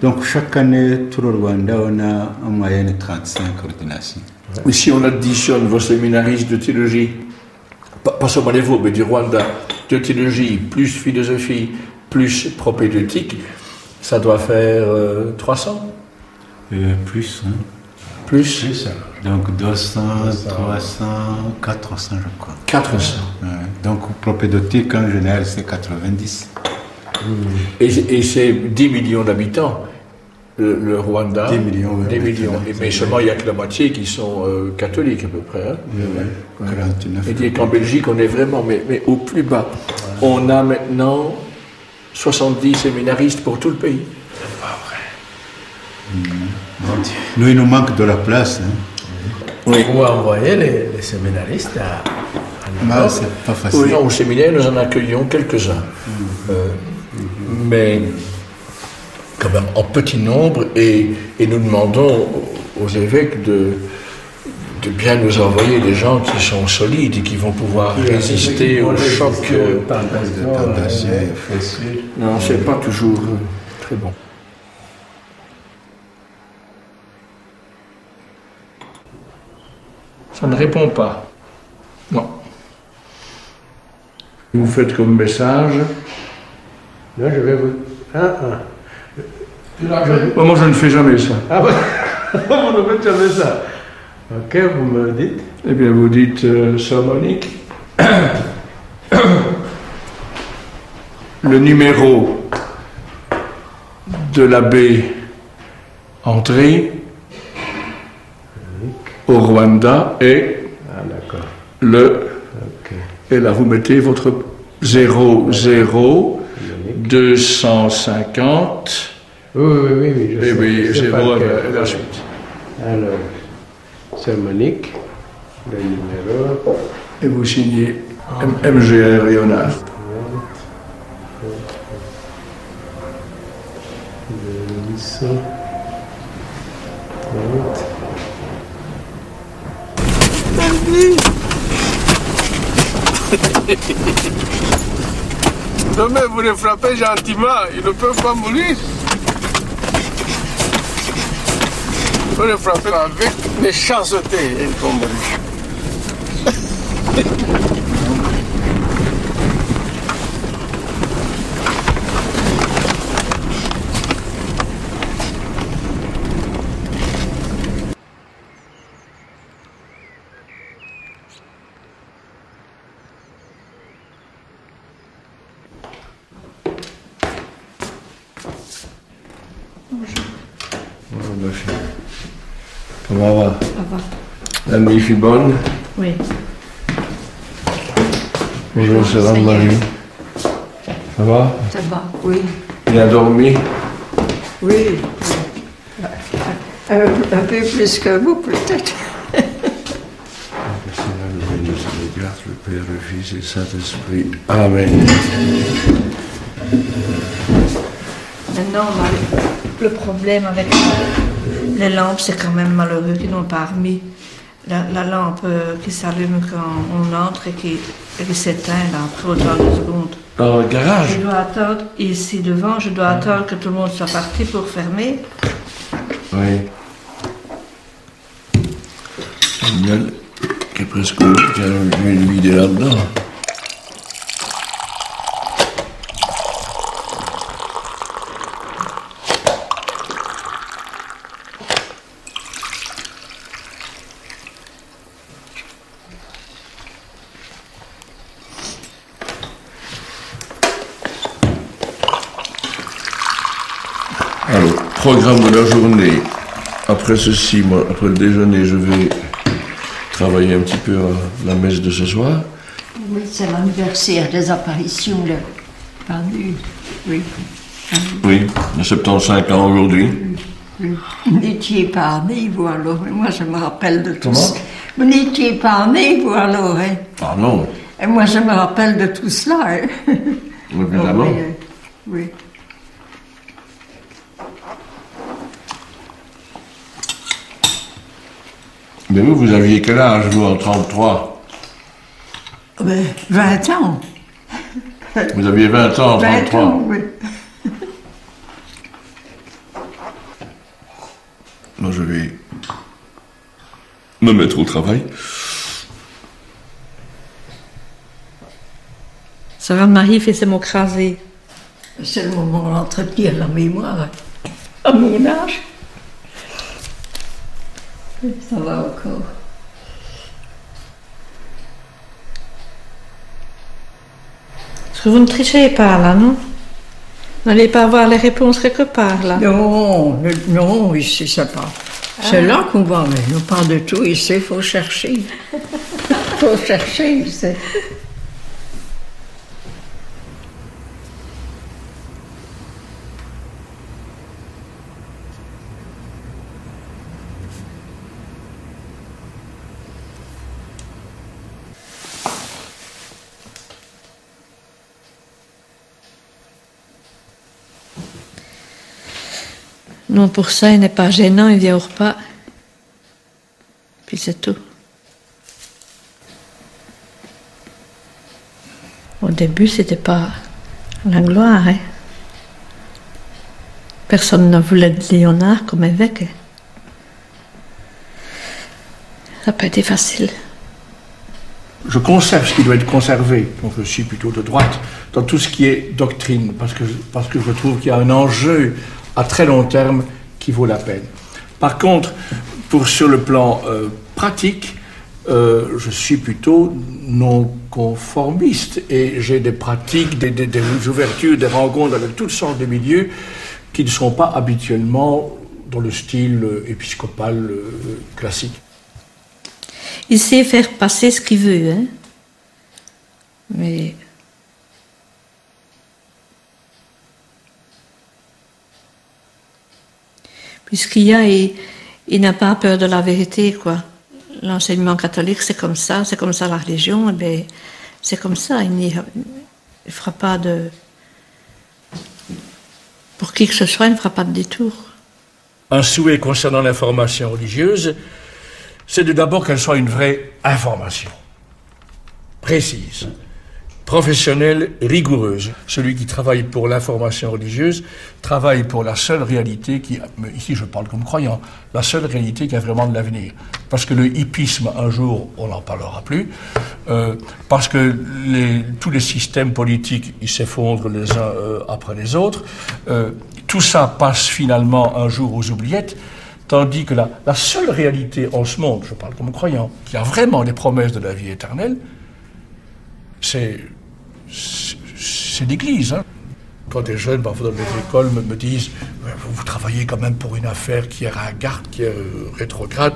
Donc chaque année, tout le Rwanda, on a en moyenne 35 ordinations. Mais si on additionne vos séminaristes de théologie, pas seulement les vôtres, mais du Rwanda, de théologie, plus philosophie, plus propédeutique, ça doit faire 300 Plus, hein. Plus Donc 200, 300, 400, je crois. 400. Ouais. Donc propédeutique, en général, c'est 90. Et c'est 10 millions d'habitants, le Rwanda. 10 millions, oui. 10 millions. Mais seulement, il n'y a que la moitié qui sont catholiques, à peu près. Hein. Oui. 49. Et dire qu'en Belgique, on est vraiment, mais au plus bas. On a maintenant 70 séminaristes pour tout le pays. C'est pas vrai. Nous, il nous manque de la place. Hein. Oui. Ou envoyer les séminaristes à Mais c'est pas facile. Oui, non, au séminaire, nous en accueillons quelques-uns. Mais quand même en petit nombre, et nous demandons aux évêques de bien nous envoyer des gens qui sont solides et qui vont pouvoir résister au choc. Non, c'est pas toujours très bon. Ça ne répond pas. Non. Vous faites comme message. Non, je vais vous... Moi, je ne fais jamais ça. Ah ouais, vous ne faites jamais ça. Ok, vous me dites. Eh bien, vous dites sermonique. Le numéro de l'abbé André au Rwanda est d'accord. le... Ok. Et là, vous mettez votre 00 250. Oui, je Et sais. oui, Je sais pas 0 lequel. et la suite. Alors, sermonique, le numéro. Et vous signez MGR Léonard. Non mais vous les frappez gentiment, ils ne peuvent pas mourir. Vous les frappez avec méchanceté, ils vont mourir. Bonjour ma fille. Comment va? Ça va. La nuit fut bonne. Oui. Bonjour, c'est Ça y est. Anne-Marie. Ça va? Ça va, oui. Bien dormi? Oui. Un peu plus que vous, peut-être. Le Seigneur nous garde, le Père, le Fils et le Saint-Esprit. Amen. Maintenant, le problème avec les lampes, c'est quand même malheureux qu'ils n'ont pas remis la lampe qui s'allume quand on entre et qui s'éteint là, après autant de secondes. Dans le garage? Je dois attendre, ici devant, je dois attendre que tout le monde soit parti pour fermer. Oui. Génial. Qui est presque une vidéo là-dedans. Alors, programme de la journée. Après ceci, moi, après le déjeuner, je vais travailler un petit peu à la messe de ce soir. Oui, c'est l'anniversaire des apparitions, là. Pendu. Oui. Oui, il y a 75 ans aujourd'hui. Vous n'étiez pas né, vous alors. Mais moi, je me rappelle de tout Comment? ça. Vous n'étiez pas né, vous alors. Hein. Ah non, Et moi, je me rappelle de tout cela. Hein. évidemment. Oui, oui. Mais vous aviez quel âge, vous, en 33? Ben, 20 ans. Vous aviez 20 ans en 20 33. ans, oui. me mettre au travail. Sarah Marie fait ses mots crasés. C'est le moment d'entretenir la mémoire à mon âge. Ça va encore. Parce que vous ne trichez pas là, non? Vous n'allez pas avoir les réponses quelque part là? Non, non, ici c'est pas. C'est là qu'on va, mais non pas de tout ici, il faut chercher. Il faut chercher ici. Non, pour ça, il n'est pas gênant, il vient au repas. Puis c'est tout. Au début, c'était pas la gloire, hein. Personne ne voulait de Léonard comme évêque. Ça n'a pas été facile. Je conserve ce qui doit être conservé, donc je suis plutôt de droite, dans tout ce qui est doctrine, parce que je trouve qu'il y a un enjeu à très long terme qui vaut la peine. Par contre, sur le plan pratique, je suis plutôt non conformiste et j'ai des pratiques, des ouvertures, des rencontres avec toutes sortes de milieux qui ne sont pas habituellement dans le style épiscopal classique. Il sait faire passer ce qu'il veut, hein. Mais puisqu'il y a, il n'a pas peur de la vérité, quoi. L'enseignement catholique, c'est comme ça la religion, et bien, c'est comme ça. Il ne fera pas de... Pour qui que ce soit, il ne fera pas de détour. Un souhait concernant l'information religieuse, c'est d'abord qu'elle soit une vraie information, précise, professionnelle, rigoureuse. Celui qui travaille pour l'information religieuse travaille pour la seule réalité qui, ici je parle comme croyant, la seule réalité qui a vraiment de l'avenir. Parce que le hippisme, un jour, on n'en parlera plus, parce que tous les systèmes politiques, ils s'effondrent les uns après les autres, tout ça passe finalement un jour aux oubliettes, tandis que la seule réalité en ce monde, je parle comme croyant, qui a vraiment les promesses de la vie éternelle, c'est l'Église. Hein. Quand des jeunes, parfois dans les écoles, me disent « Vous travaillez quand même pour une affaire qui est ringarde, qui est rétrograde. »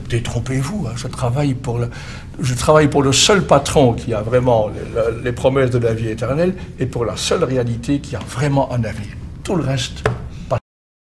Détrompez-vous, hein, je travaille pour le seul patron qui a vraiment les promesses de la vie éternelle et pour la seule réalité qui a vraiment un avenir. Tout le reste...